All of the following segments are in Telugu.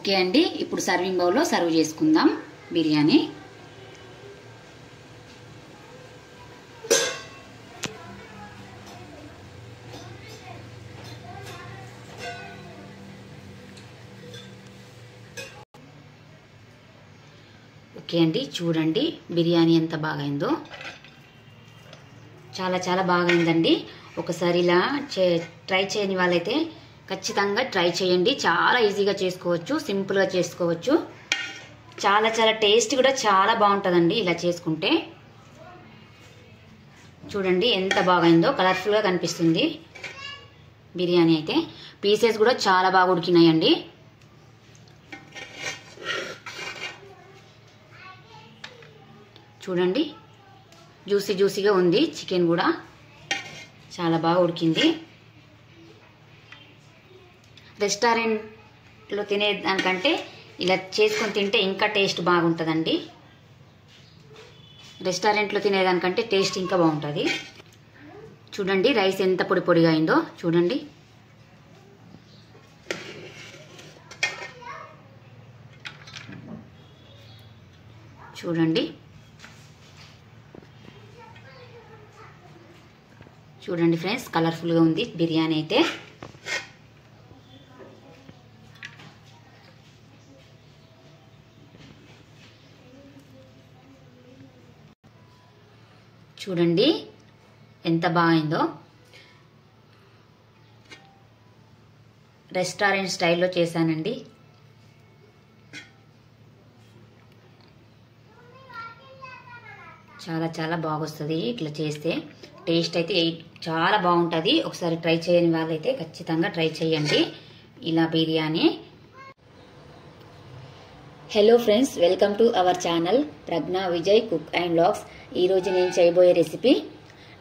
ఓకే అండి, ఇప్పుడు సర్వింగ్ బౌల్లో సర్వ్ చేసుకుందాం బిర్యానీ. ఓకే అండి, చూడండి బిర్యానీ ఎంత బాగైందో. చాలా చాలా బాగైందండి. ఒకసారి ఇలా ట్రై చేయని వాళ్ళైతే ఖచ్చితంగా ట్రై చేయండి. చాలా ఈజీగా చేసుకోవచ్చు, సింపుల్గా చేసుకోవచ్చు. చాలా చాలా టేస్ట్ కూడా చాలా బాగుంటుందండి ఇలా చేసుకుంటే. చూడండి ఎంత బాగైందో, కలర్ఫుల్గా కనిపిస్తుంది బిర్యానీ అయితే. పీసెస్ కూడా చాలా బాగా ఉడికినాయండి. చూడండి జ్యూసీ జ్యూసీగా ఉంది. చికెన్ కూడా చాలా బాగా ఉడికింది. రెస్టారెంట్లో తినేదానికంటే ఇలా చేసుకొని తింటే ఇంకా టేస్ట్ బాగుంటుందండి. రెస్టారెంట్లో తినేదానికంటే టేస్ట్ ఇంకా బాగుంటుంది. చూడండి రైస్ ఎంత పొడి పొడిగా అయిందో చూడండి. చూడండి చూడండి ఫ్రెండ్స్, కలర్ఫుల్గా ఉంది బిర్యానీ అయితే. చూడండి ఎంత బాగుందో. రెస్టారెంట్ స్టైల్లో చేశానండి. చాలా చాలా బాగొస్తుంది ఇట్లా చేస్తే. టేస్ట్ అయితే చాలా బాగుంటుంది. ఒకసారి ట్రై చేయని వాళ్ళైతే ఖచ్చితంగా ట్రై చేయండి ఇలా biryani. Hello friends, welcome to our channel Pragna Vijay cook and vlogs. ఈరోజు నేను చేయబోయే రెసిపీ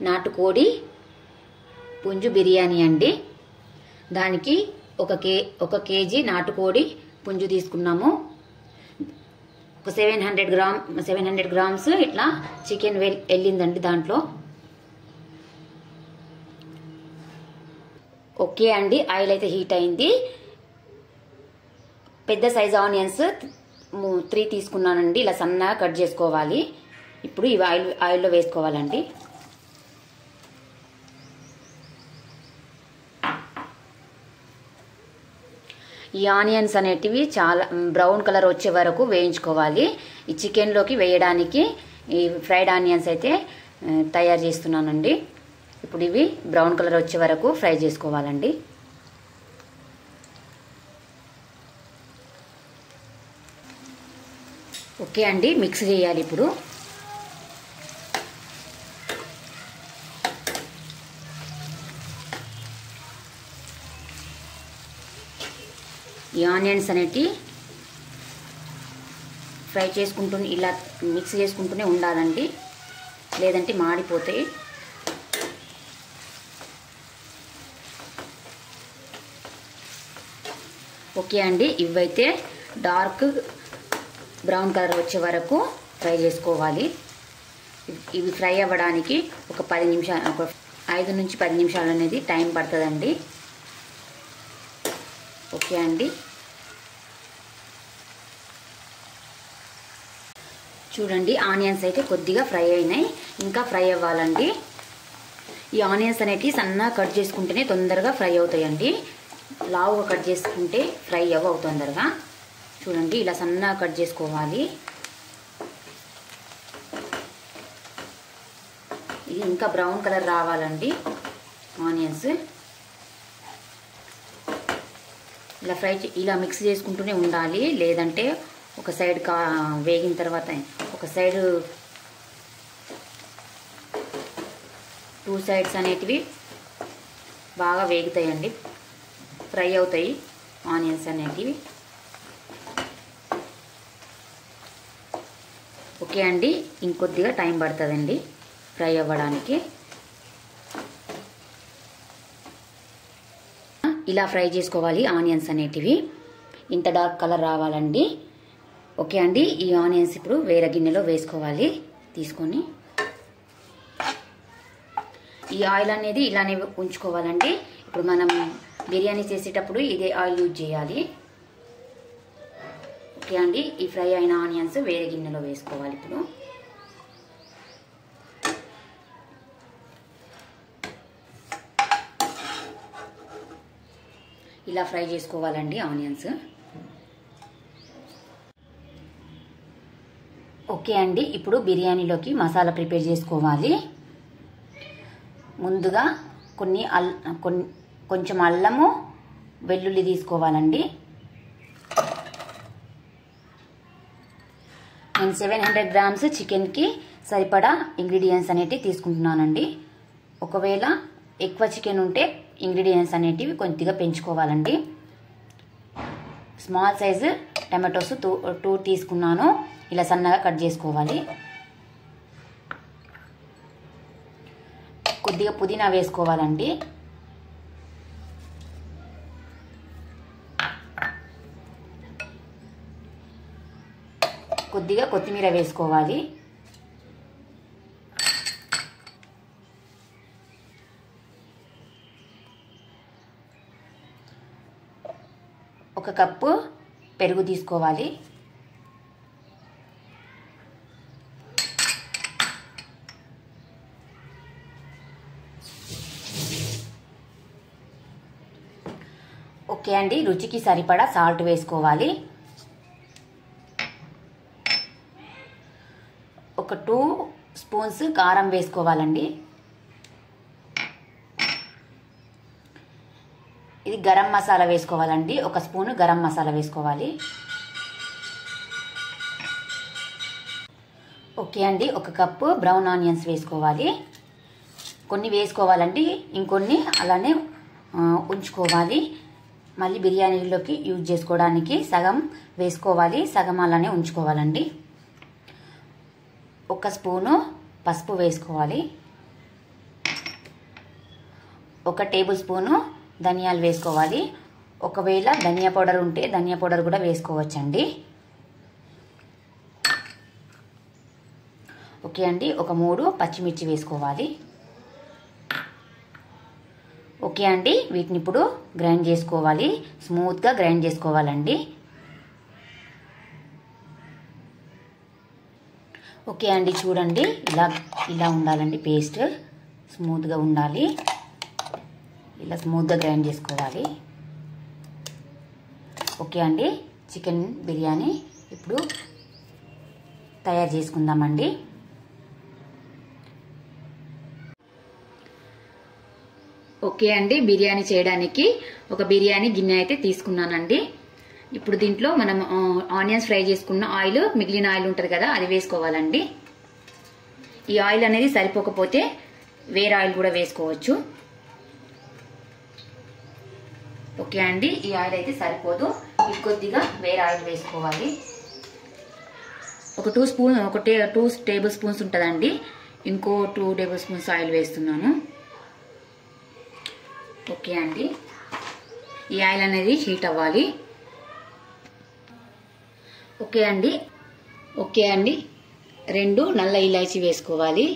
నాటుకోడి పుంజు బిర్యానీ అండి. దానికి ఒక కేజీ నాటుకోడి పుంజు తీసుకున్నాము. ఒక 700 గ్రామ్స్ ఇట్లా చికెన్ వెళ్ళిందండి దాంట్లో. ఓకే అండి, ఆయిల్ అయితే హీట్ అయింది. పెద్ద సైజ్ ఆనియన్స్ 3 తీసుకున్నానండి. ఇలా సన్నగా కట్ చేసుకోవాలి. ఇప్పుడు ఇవి ఆయిల్లో వేసుకోవాలండి. ఈ ఆనియన్స్ అనేటివి చాలా బ్రౌన్ కలర్ వచ్చే వరకు వేయించుకోవాలి. ఈ చికెన్లోకి వేయడానికి ఈ ఫ్రైడ్ ఆనియన్స్ అయితే తయారు చేస్తున్నానండి. ఇప్పుడు ఇవి బ్రౌన్ కలర్ వచ్చే వరకు ఫ్రై చేసుకోవాలండి. ఓకే అండి, మిక్స్ చేయాలి ఇప్పుడు. ఈ ఆనియన్స్ అనేటి ఫ్రై చేసుకుంటూ ఇలా మిక్స్ చేసుకుంటూనే ఉండాలండి, లేదంటే మాడిపోతాయి. ఓకే అండి, ఇవైతే డార్క్ బ్రౌన్ కలర్ వచ్చే వరకు ఫ్రై చేసుకోవాలి. ఇవి ఫ్రై అవ్వడానికి ఒక 5 నుంచి 10 నిమిషాలు అనేది టైం పడుతుందండి. ఓకే అండి, చూడండి ఆనియన్స్ అయితే కొద్దిగా ఫ్రై అయినాయి, ఇంకా ఫ్రై అవ్వాలండి. ఈ ఆనియన్స్ అనేటివి సన్నగా కట్ చేసుకుంటేనే తొందరగా ఫ్రై అవుతాయండి. లావుగా కట్ చేసుకుంటే ఫ్రై అవ్వవు తొందరగా. చూడండి ఇలా సన్నగా కట్ చేసుకోవాలి. ఇది ఇంకా బ్రౌన్ కలర్ రావాలండి ఆనియన్స్. ఇలా మిక్స్ చేసుకుంటూనే ఉండాలి, లేదంటే ఒక సైడ్ వేగిన తర్వాత ఒక సైడ్ 2 సైడ్స్ అనేటివి బాగా వేగుతాయండి, ఫ్రై అవుతాయి ఆనియన్స్ అనేటివి. ఓకే అండి, ఇంకొద్దిగా టైం పడుతుందండి ఫ్రై అవ్వడానికి. ఇలా ఫ్రై చేసుకోవాలి ఆనియన్స్ అనేటివి. ఇంత డార్క్ కలర్ రావాలండి. ఓకే అండి, ఈ ఆనియన్స్ ఇప్పుడు వేరే గిన్నెలో వేసుకోవాలి. తీసుకొని ఈ ఆయిల్ అనేది ఇలానే ఉంచుకోవాలండి. ఇప్పుడు మనం బిర్యానీ చేసేటప్పుడు ఇదే ఆయిల్ యూజ్ చేయాలి. ఓకే అండి, ఈ ఫ్రై అయిన ఆనియన్స్ వేరే గిన్నెలో వేసుకోవాలి. ఇప్పుడు ఇలా ఫ్రై చేసుకోవాలండి ఆనియన్స్. ఓకే అండి, ఇప్పుడు బిర్యానీలోకి మసాలా ప్రిపేర్ చేసుకోవాలి. ముందుగా కొంచెం అల్లము వెల్లుల్లి తీసుకోవాలండి. నేను 700 గ్రామ్స్ చికెన్కి సరిపడా ఇంగ్రీడియంట్స్ అనేటివి తీసుకుంటున్నానండి. ఒకవేళ ఎక్కువ చికెన్ ఉంటే ఇంగ్రీడియంట్స్ అనేటివి కొద్దిగా పెంచుకోవాలండి. స్మాల్ సైజు టమాటోస్ 2 తీసుకున్నాను. ఇలా సన్నగా కట్ చేసుకోవాలి. కొద్దిగా పుదీనా వేసుకోవాలండి. కొద్దిగా కొత్తిమీర వేసుకోవాలి. ఒక కప్పు పెరుగు తీసుకోవాలి. ఓకే అండి, రుచికి సరిపడా సాల్ట్ వేసుకోవాలి. ఒక 2 స్పూన్స్ కారం వేసుకోవాలండి. ఇది గరం మసాలా వేసుకోవాలండి. 1 స్పూన్ గరం మసాలా వేసుకోవాలి. ఓకే అండి, 1 కప్పు బ్రౌన్ ఆనియన్స్ వేసుకోవాలి. కొన్ని వేసుకోవాలండి, ఇంకొన్ని అలానే ఉంచుకోవాలి. మళ్ళీ బిర్యానీలోకి యూజ్ చేసుకోవడానికి సగం వేసుకోవాలి, సగం అలానే ఉంచుకోవాలండి. 1 స్పూను పసుపు వేసుకోవాలి. 1 టేబుల్ స్పూను ధనియాలు వేసుకోవాలి. ఒకవేళ ధనియా పౌడర్ ఉంటే ధనియా పౌడర్ కూడా వేసుకోవచ్చండి. ఓకే అండి, 3 పచ్చిమిర్చి వేసుకోవాలి. ఓకే అండి, వీటిని ఇప్పుడు గ్రైండ్ చేసుకోవాలి. స్మూత్గా గ్రైండ్ చేసుకోవాలండి. ఓకే అండి, చూడండి ఇలా ఉండాలండి. పేస్ట్ స్మూత్గా ఉండాలి. ఇలా స్మూత్గా గ్రైండ్ చేసుకోవాలి. ఓకే అండి, చికెన్ బిర్యానీ ఇప్పుడు తయారు చేసుకుందామండి. ఓకే అండి, బిర్యానీ చేయడానికి ఒక బిర్యానీ గిన్నె అయితే తీసుకున్నానండి. ఇప్పుడు దీంట్లో మనం ఆనియన్స్ ఫ్రై చేసుకున్న ఆయిల్, మిగిలిన ఆయిల్ ఉంటుంది కదా, అది వేసుకోవాలండి. ఈ ఆయిల్ అనేది సరిపోకపోతే వేరే ఆయిల్ కూడా వేసుకోవచ్చు. ఓకే అండి, ఈ ఆయిల్ అయితే సరిపోదు, కొద్దిగా వేరే ఆయిల్ వేసుకోవాలి. ఒక 2 టేబుల్ స్పూన్స్ ఉంటుందండి. ఇంకో 2 టేబుల్ స్పూన్స్ ఆయిల్ వేస్తున్నాను. ఓకే అండి, ఈ ఆయిల్ అనేది హీట్ అవ్వాలి. ఓకే అండి 2 నల్ల ఇలాచీ వేసుకోవాలి.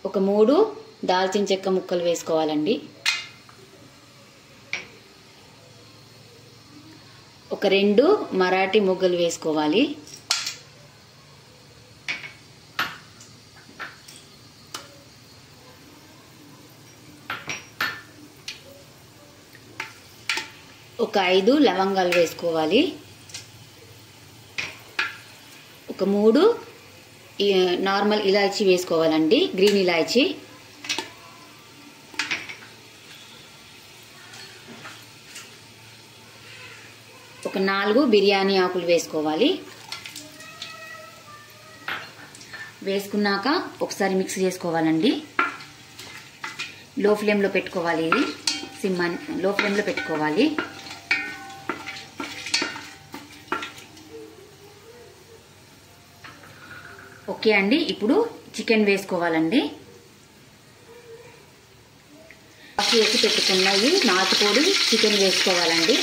ఒక 3 దాల్చిన చెక్క ముక్కలు వేసుకోవాలండి. ఒక 2 మరాఠీ మొగ్గలు వేసుకోవాలి. ఒక 5 లవంగాలు వేసుకోవాలి. ఒక 3 నార్మల్ ఇలాచీ వేసుకోవాలండి, గ్రీన్ ఇలాచీ. ఒక 4 బిర్యానీ ఆకులు వేసుకోవాలి. వేసుకున్నాక ఒకసారి మిక్స్ చేసుకోవాలండి. లో ఫ్లేమ్లో పెట్టుకోవాలి. ఇది లో ఫ్లేమ్లో పెట్టుకోవాలి. ఓకే అండి, ఇప్పుడు చికెన్ వేసుకోవాలండి. వేసి పెట్టుకున్నవి నాటుకోడి చికెన్ వేసుకోవాలండి.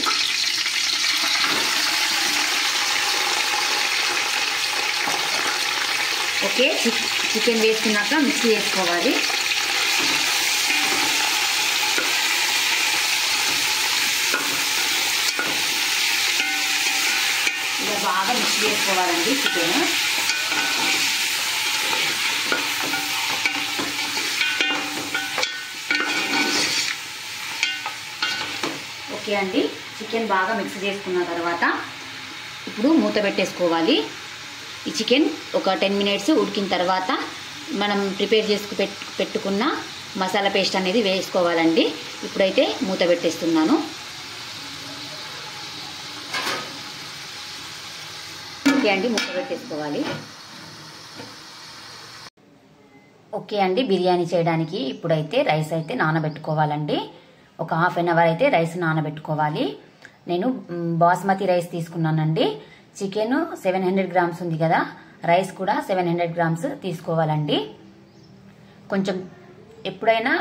ఓకే, చికెన్ వేసుకున్నాక మిక్స్ చేసుకోవాలి. వేసుకోవాలండి చికెన్. ఓకే అండి, చికెన్ బాగా మిక్స్ చేసుకున్న తర్వాత ఇప్పుడు మూత పెట్టేసుకోవాలి. ఈ చికెన్ ఒక 10 మినిట్స్ ఉడికిన తర్వాత మనం ప్రిపేర్ చేసుకు పెట్టుకున్న మసాలా పేస్ట్ అనేది వేసుకోవాలండి. ఇప్పుడైతే మూత పెట్టేస్తున్నాను. ఓకే అండి, మూత పెట్టేసుకోవాలి. ఓకే అండి, బిర్యానీ చేయడానికి ఇప్పుడైతే రైస్ అయితే నానబెట్టుకోవాలండి. ఒక హాఫ్ అన్ అవర్ అయితే రైస్ నానబెట్టుకోవాలి. నేను బాస్మతి రైస్ తీసుకున్నానండి. చికెన్ 700 గ్రామ్స్ ఉంది కదా, రైస్ కూడా 700 గ్రామ్స్ తీసుకోవాలండి. కొంచెం ఎప్పుడైనా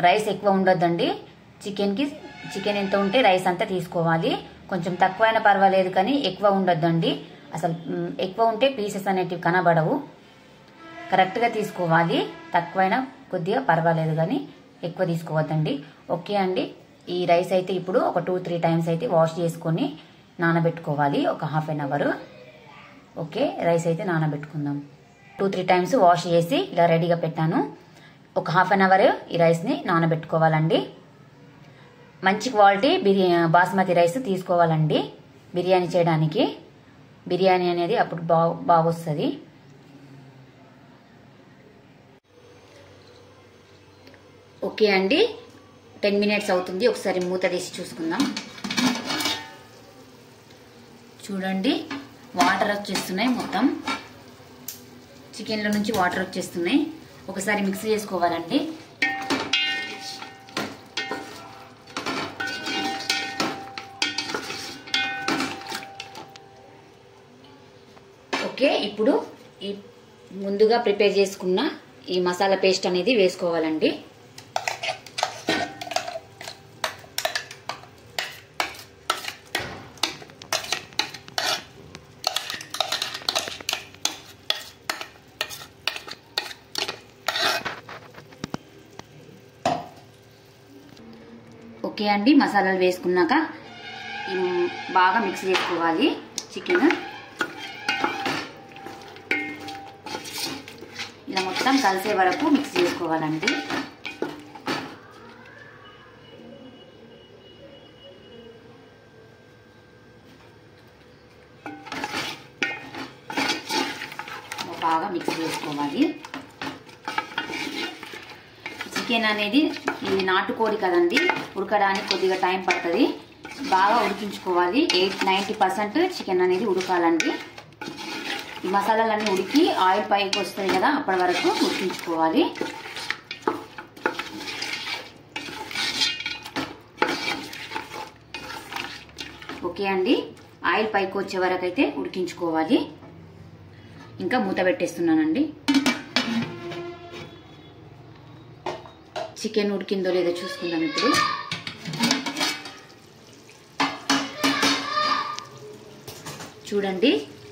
రైస్ ఎక్కువ ఉండొద్దండి. చికెన్ ఎంత ఉంటే రైస్ అంతా తీసుకోవాలి. కొంచెం తక్కువైనా పర్వాలేదు కానీ ఎక్కువ ఉండొద్దండి. అసలు ఎక్కువ ఉంటే పీసెస్ అనేటివి కనబడవు. కరెక్ట్గా తీసుకోవాలి. తక్కువైనా కొద్దిగా పర్వాలేదు కానీ ఎక్కువ తీసుకోవద్దండి. ఓకే అండి, ఈ రైస్ అయితే ఇప్పుడు ఒక 2-3 టైమ్స్ అయితే వాష్ చేసుకొని నానబెట్టుకోవాలి, ఒక half an hour. Okay, rice అయితే నానబెట్టుకుందాం. 2-3 టైమ్స్ వాష్ చేసి ఇలా రెడీగా పెట్టాను. ఒక హాఫ్ అన్ అవర్ ఈ రైస్ని నానబెట్టుకోవాలండి. మంచి క్వాలిటీ బాస్మతి రైస్ తీసుకోవాలండి బిర్యానీ చేయడానికి. బిర్యానీ అనేది అప్పుడు బాగా వస్తుంది. ఓకే అండి, 10 మినిట్స్ అవుతుంది. ఒకసారి మూత తీసి చూసుకుందాం. చూడండి, వాటర్ వచ్చేస్తున్నాయి. మొత్తం చికెన్లో నుంచి వాటర్ వచ్చేస్తున్నాయి. ఒకసారి మిక్స్ చేసుకోవాలండి. ఓకే, ఇప్పుడు ఈ ముందుగా ప్రిపేర్ చేసుకున్న ఈ మసాలా పేస్ట్ అనేది వేసుకోవాలండి. ఓకే అండి, మసాలాలు వేసుకున్నాక బాగా మిక్స్ చేసుకోవాలి చికెన్. ఇలా మొత్తం కలిసే వరకు మిక్స్ చేసుకోవాలండి. బాగా మిక్స్ చేసుకోవాలి. చికెన్ అనేది ఇది నాటుకోడి కదండి, ఉడకడానికి కొద్దిగా టైం పడుతుంది. బాగా ఉడికించుకోవాలి. 80-90% చికెన్ అనేది ఉడకాలండి. ఈ మసాలాలన్నీ ఉడికి ఆయిల్ పైకి వస్తాయి కదా, అప్పటి వరకు ఉడికించుకోవాలి. ఓకే అండి, ఆయిల్ పైకి వచ్చే వరకు అయితే ఉడికించుకోవాలి. ఇంకా మూత పెట్టేస్తున్నానండి. చికెన్ ఉడికిందో లేదో చూసుకుందాం ఇప్పుడు. చూడండి,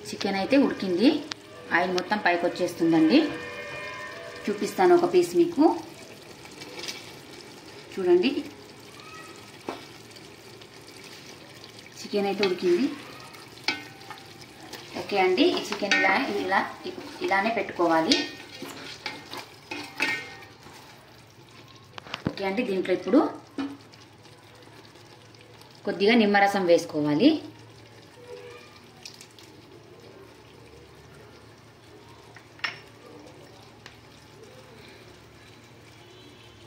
చికెన్ అయితే ఉడికింది. ఆయిల్ మొత్తం పైకి వచ్చేస్తుందండి. చూపిస్తాను ఒక పీస్ మీకు. చూడండి, చికెన్ అయితే ఉడికింది. ఓకే అండి, ఈ చికెన్ ఇలానే పెట్టుకోవాలి. ఓకే అండి, దీంట్లో ఇప్పుడు కొద్దిగా నిమ్మరసం వేసుకోవాలి.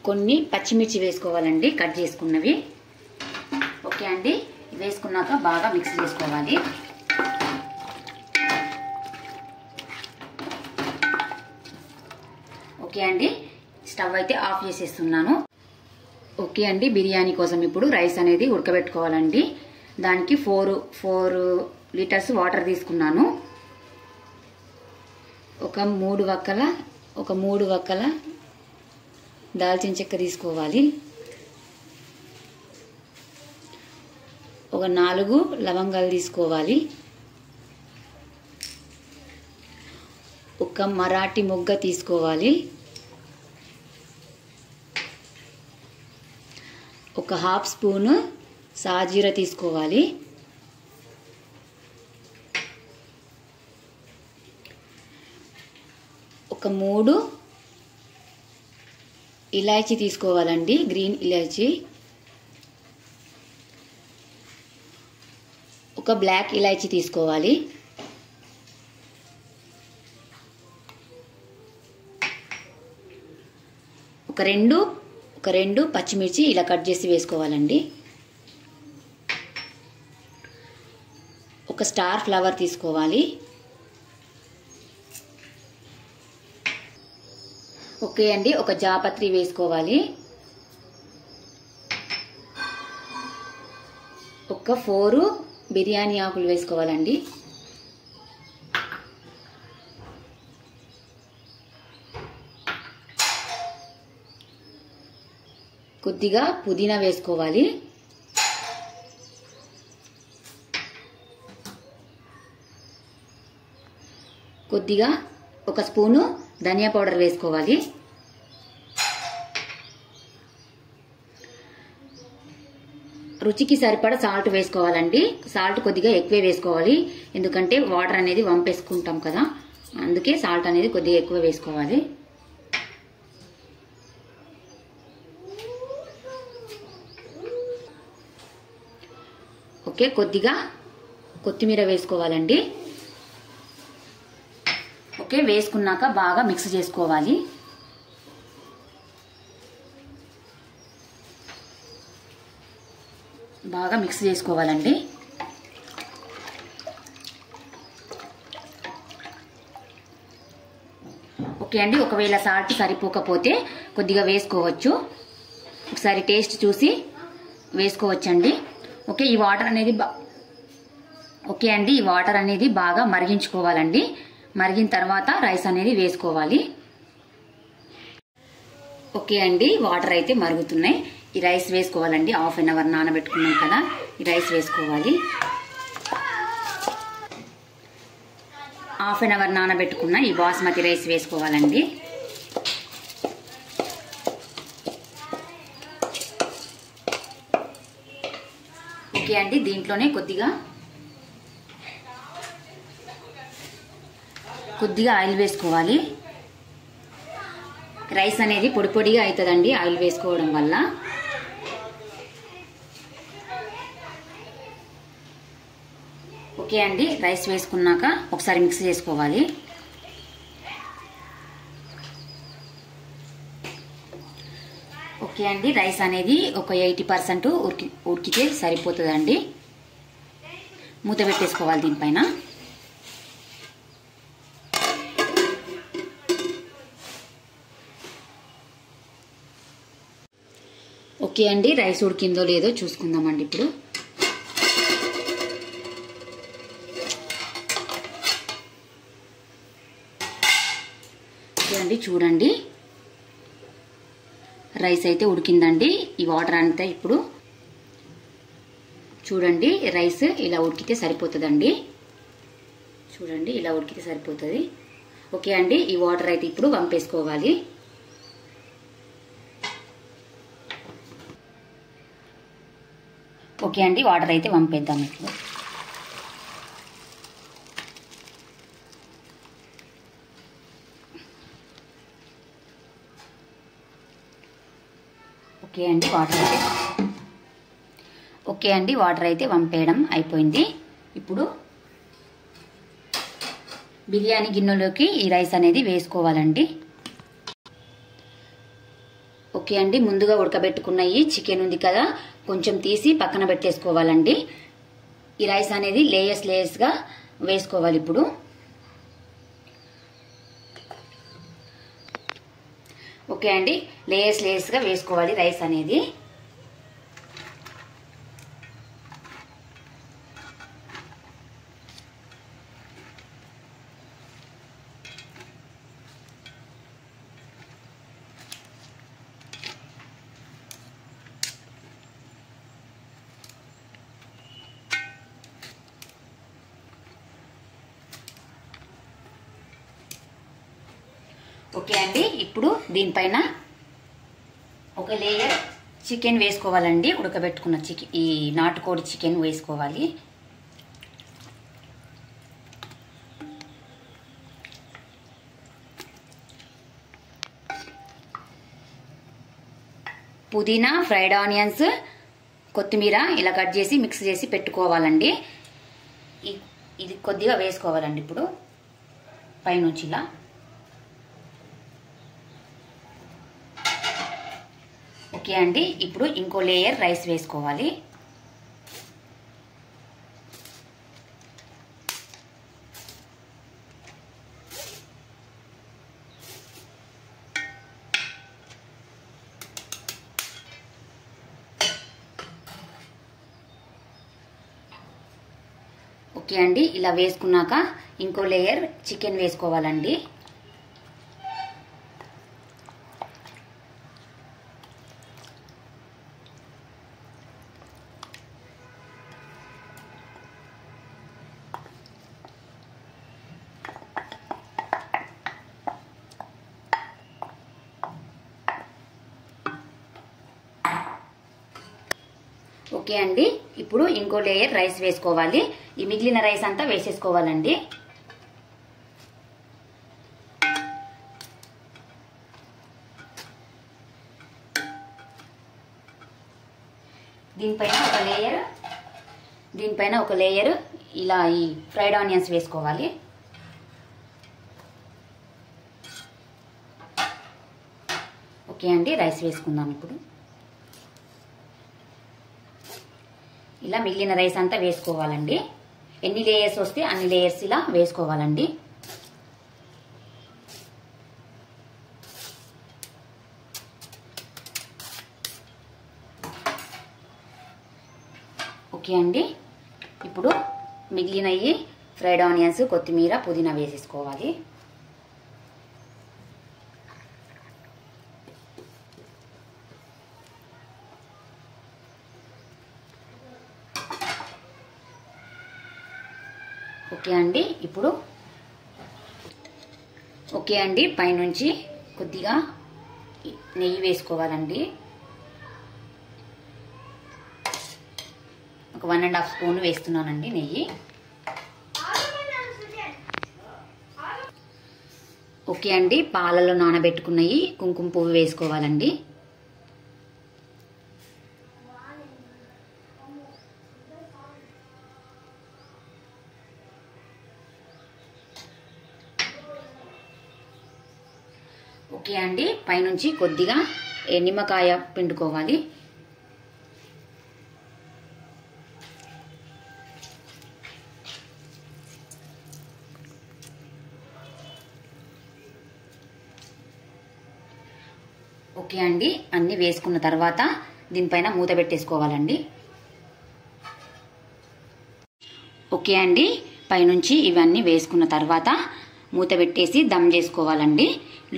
కొన్ని పచ్చిమిర్చి వేసుకోవాలండి, కట్ చేసుకున్నవి. ఓకే అండి, వేసుకున్నాక బాగా మిక్స్ చేసుకోవాలి. ఓకే అండి, స్టవ్ అయితే ఆఫ్ చేసేస్తున్నాను. ఓకే అండి, బిర్యానీ కోసం ఇప్పుడు రైస్ అనేది ఉడకబెట్టుకోవాలండి. దానికి 4 లీటర్స్ వాటర్ తీసుకున్నాను. ఒక 3 వక్కల దాల్చిన చెక్క తీసుకోవాలి. ఒక 4 లవంగాలు తీసుకోవాలి. ఒక మరాఠీ మొగ్గ తీసుకోవాలి. ఒక హాఫ్ స్పూన్ సాజీర తీసుకోవాలి. ఒక 3 ఇలాచీ తీసుకోవాలండి, గ్రీన్ ఇలాచీ. ఒక బ్లాక్ ఇలాచీ తీసుకోవాలి. ఒక రెండు పచ్చిమిర్చి ఇలా కట్ చేసి వేసుకోవాలండి. ఒక స్టార్ ఫ్లవర్ తీసుకోవాలి. ఓకే అండి, ఒక జాపత్రి వేసుకోవాలి. ఒక 4 బిర్యానీ ఆకులు వేసుకోవాలండి. కొద్దిగా పుదీనా వేసుకోవాలి. కొద్దిగా ఒక స్పూను ధనియా పౌడర్ వేసుకోవాలి. రుచికి సరిపడా సాల్ట్ వేసుకోవాలండి. సాల్ట్ కొద్దిగా ఎక్కువే వేసుకోవాలి, ఎందుకంటే వాటర్ అనేది వంపేసుకుంటాం కదా, అందుకే సాల్ట్ అనేది కొద్దిగా ఎక్కువ వేసుకోవాలి. ఓకే, కొద్దిగా కొత్తిమీర వేసుకోవాలండి. ఓకే, వేసుకున్నాక బాగా మిక్స్ చేసుకోవాలి. బాగా మిక్స్ చేసుకోవాలండి. ఓకే అండి, ఒకవేళ సాల్ట్ సరిపోకపోతే కొద్దిగా వేసుకోవచ్చు. ఒకసారి టేస్ట్ చూసి వేసుకోవచ్చండి. ఓకే, ఈ వాటర్ అనేది బాగా మరిగించుకోవాలండి. మరిగిన తర్వాత రైస్ అనేది వేసుకోవాలి. ఓకే అండి, వాటర్ అయితే మరుగుతున్నాయి. ఈ రైస్ వేసుకోవాలండి. హాఫ్ అన్ అవర్ నానబెట్టుకున్నాం కదా, ఈ రైస్ వేసుకోవాలి. హాఫ్ అన్ అవర్ నానబెట్టుకున్న ఈ బాస్మతి రైస్ వేసుకోవాలండి. ఓకే అండి, దీంట్లోనే కొద్దిగా ఆయిల్ వేసుకోవాలి. రైస్ అనేది పొడి పొడిగా అవుతుందండి ఆయిల్ వేసుకోవడం వల్ల. ఓకే అండి, రైస్ వేసుకున్నాక ఒకసారి మిక్స్ చేసుకోవాలి. ఓకే అండి, రైస్ అనేది ఒక 80% ఉడికితే సరిపోతుందండి. మూత పెట్టేసుకోవాలి దీనిపైన. ఓకే అండి, రైస్ ఉడికిందో లేదో చూసుకుందామండి ఇప్పుడు. ఓకే అండి, చూడండి రైస్ అయితే ఉడికిందండి. ఈ వాటర్ అంతా ఇప్పుడు చూడండి, రైస్ ఇలా ఉడికితే సరిపోతుందండి. చూడండి, ఇలా ఉడికితే సరిపోతుంది. ఓకే అండి, ఈ వాటర్ అయితే ఇప్పుడు వంపేసుకోవాలి. ఓకే అండి, వాటర్ అయితే వంపేద్దాం ఇప్పుడు. ఓకే అండి, వాటర్ అయితే వంపేయడం అయిపోయింది. ఇప్పుడు బిర్యానీ గిన్నెలోకి ఈ రైస్ అనేది వేసుకోవాలండి. ఓకే అండి, ముందుగా ఉడకబెట్టుకున్న ఈ చికెన్ ఉంది కదా, కొంచెం తీసి పక్కన పెట్టేసుకోవాలండి. ఈ రైస్ అనేది లేయర్స్గా వేసుకోవాలి ఇప్పుడు. ఓకే అండి, లేయర్స్గా వేసుకోవాలి రైస్ అనేది. ఓకే అండి, ఇప్పుడు దీనిపైన ఒక లేయర్ చికెన్ వేసుకోవాలండి. ఉడకబెట్టుకున్న ఈ నాటుకోడి చికెన్ వేసుకోవాలి. పుదీనా, ఫ్రైడ్ ఆనియన్స్, కొత్తిమీర ఇలా కట్ చేసి మిక్స్ చేసి పెట్టుకోవాలండి. ఇది కొద్దిగా వేసుకోవాలండి. ఇప్పుడు పైనుంచి ఇలా ఓకే అండి. ఇప్పుడు ఇంకో లేయర్ రైస్ వేసుకోవాలి. ఓకే అండి. ఇలా వేసుకున్నాక ఇంకో లేయర్ చికెన్ వేసుకోవాలండి. ఓకే అండి. ఇప్పుడు ఇంకో లేయర్ రైస్ వేసుకోవాలి. ఈ మిగిలిన రైస్ అంతా వేసేసుకోవాలండి. దీనిపైన ఒక లేయర్ ఇలా ఈ ఫ్రైడ్ ఆనియన్స్ వేసుకోవాలి. ఓకే అండి. రైస్ వేసుకుందాం ఇప్పుడు. ఇలా మిగిలిన రైస్ అంతా వేసుకోవాలండి. ఎన్ని లేయర్స్ వస్తే అన్ని లేయర్స్ ఇలా వేసుకోవాలండి. ఓకే అండి. ఇప్పుడు మిగిలిన ఫ్రైడ్ ఆనియన్స్, కొత్తిమీర, పుదీనా వేసేసుకోవాలి. ఓకే అండి. పైనుంచి కొద్దిగా నెయ్యి వేసుకోవాలండి. ఒక 1.5 స్పూన్ వేస్తున్నానండి నెయ్యి. ఓకే అండి. పాలలో నానబెట్టుకున్నవి కుంకుమ పువ్వు వేసుకోవాలండి. ఓకే అండి. పైనుంచి కొద్దిగా నిమ్మకాయ పిండుకోవాలి. ఓకే అండి. అన్ని వేసుకున్న తర్వాత దీనిపైన మూత పెట్టేసుకోవాలండి. ఓకే అండి. పైనుంచి ఇవన్నీ వేసుకున్న తర్వాత మూత పెట్టేసి దమ్ చేసుకోవాలండి.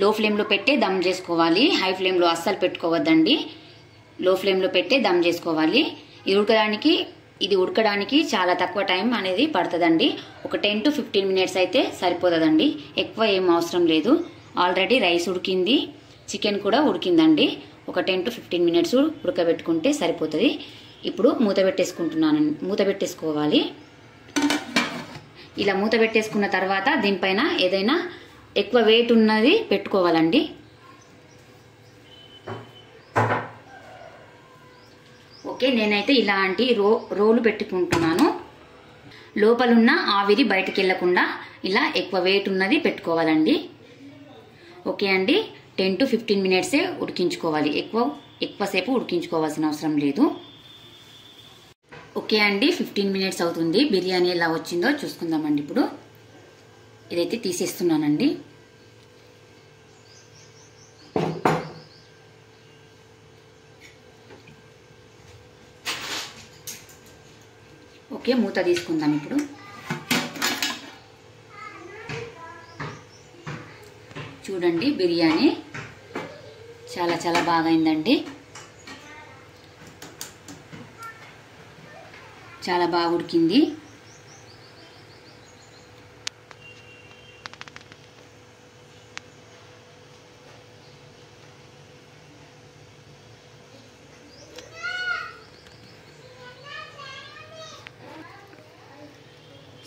లో ఫ్లేమ్లో పెట్టే దమ్ చేసుకోవాలి. హై ఫ్లేమ్లో అస్సలు పెట్టుకోవద్దండి. లో ఫ్లేమ్లో పెట్టే దమ్ చేసుకోవాలి. ఇది ఉడకడానికి చాలా తక్కువ టైం అనేది పడుతుందండి. ఒక 10 to 15 మినిట్స్ అయితే సరిపోతుందండి. ఎక్కువ ఏం అవసరం లేదు. ఆల్రెడీ రైస్ ఉడికింది, చికెన్ కూడా ఉడికిందండి. ఒక 10 to 15 మినిట్స్ ఉడకబెట్టుకుంటే సరిపోతుంది. ఇప్పుడు మూత పెట్టేసుకోవాలి. ఇలా మూత పెట్టేసుకున్న తర్వాత దీనిపైన ఏదైనా ఎక్కువ వెయిట్ ఉన్నది పెట్టుకోవాలండి. ఓకే, నేనైతే ఇలాంటి రోలు పెట్టుకుంటున్నాను. లోపలున్న ఆవిరి బయటికి వెళ్లకుండా ఇలా ఎక్కువ వెయిట్ ఉన్నది పెట్టుకోవాలండి. ఓకే అండి. 10 to 15 మినిట్సే ఉడికించుకోవాలి. ఎక్కువసేపు ఉడికించుకోవాల్సిన అవసరం లేదు. ఓకే అండి. 15 మినిట్స్ అవుతుంది. బిర్యానీ ఎలా వచ్చిందో చూసుకుందామండి. ఇప్పుడు ఇదైతే తీసేస్తున్నానండి. ఓకే, మూత తీసుకుందాం ఇప్పుడు. చూడండి, బిర్యానీ చాలా చాలా బాగా అయిందండి. చాలా బాగా ఉడికింది.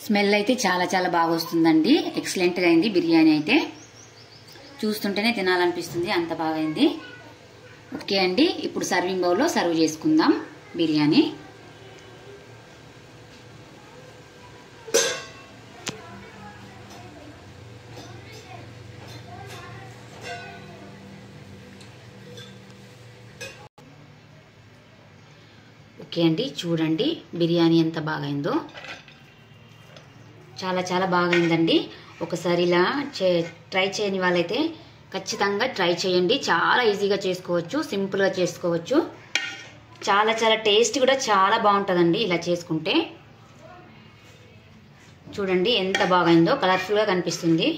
స్మెల్ అయితే చాలా చాలా బాగా వస్తుందండి. ఎక్సలెంట్గా అయింది బిర్యానీ అయితే. చూస్తుంటేనే తినాలనిపిస్తుంది, అంత బాగా అయింది. ఓకే అండి, ఇప్పుడు సర్వింగ్ బౌల్లో సర్వ్ చేసుకుందాం బిర్యానీ. ఓకే అండి, చూడండి బిర్యానీ ఎంత బాగైందో. చాలా చాలా బాగైందండి. ఒకసారి ఇలా ట్రై చేయని వాళ్ళైతే ఖచ్చితంగా ట్రై చేయండి. చాలా ఈజీగా చేసుకోవచ్చు, సింపుల్గా చేసుకోవచ్చు. చాలా చాలా టేస్ట్ కూడా చాలా బాగుంటుందండి ఇలా చేసుకుంటే. చూడండి ఎంత బాగైందో, కలర్ఫుల్గా కనిపిస్తుంది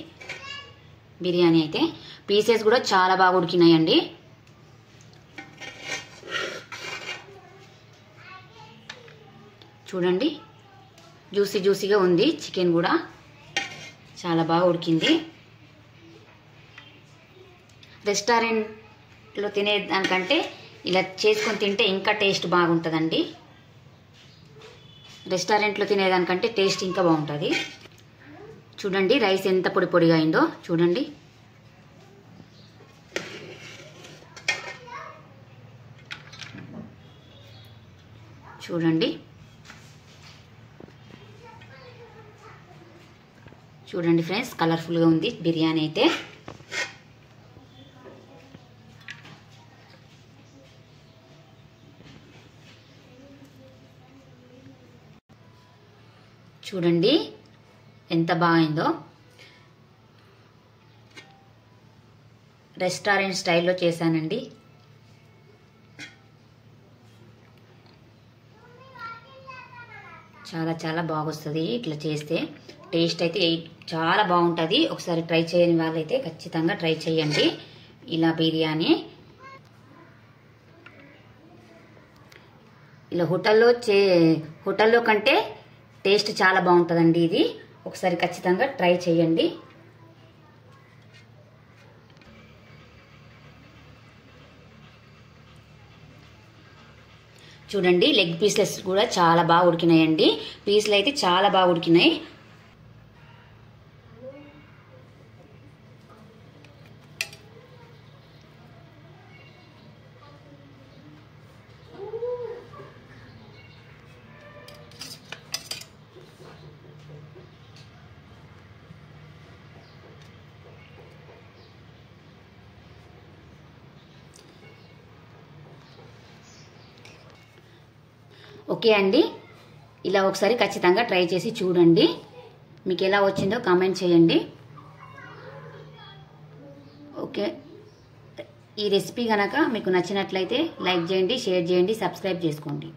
బిర్యానీ అయితే. పీసెస్ కూడా చాలా బాగా ఉడికినాయండి. చూడండి జ్యూసీ జ్యూసీగా ఉంది. చికెన్ కూడా చాలా బాగా ఉడికింది. రెస్టారెంట్లో తినేదానికంటే ఇలా చేసుకొని తింటే ఇంకా టేస్ట్ బాగుంటుందండి. రెస్టారెంట్లో తినేదానికంటే టేస్ట్ ఇంకా బాగుంటుంది. చూడండి రైస్ ఎంత పొడి పొడిగా అయిందో చూడండి. చూడండి చూడండి ఫ్రెండ్స్, కలర్ఫుల్గా ఉంది బిర్యానీ అయితే. చూడండి ఎంత బాగైందో. రెస్టారెంట్ స్టైల్లో చేశానండి. చాలా చాలా బాగొస్తుంది ఇట్లా చేస్తే. టేస్ట్ అయితే చాలా బాగుంటుంది. ఒకసారి ట్రై చేయని వాళ్ళైతే ఖచ్చితంగా ట్రై చేయండి ఇలా బిర్యానీ. ఇలా హోటల్లో కంటే టేస్ట్ చాలా బాగుంటుందండి ఇది. ఒకసారి ఖచ్చితంగా ట్రై చేయండి. చూడండి లెగ్ పీసెస్ కూడా చాలా బాగా ఉడికినాయండి. పీసులు అయితే చాలా బాగా ఉడికినాయి. ఓకే అండి, ఇలా ఒకసారి ఖచ్చితంగా ట్రై చేసి చూడండి. మీకు ఎలా వచ్చిందో కామెంట్ చేయండి. ఓకే, ఈ రెసిపీ కనుక మీకు నచ్చినట్లయితే లైక్ చేయండి, షేర్ చేయండి, సబ్స్క్రైబ్ చేసుకోండి.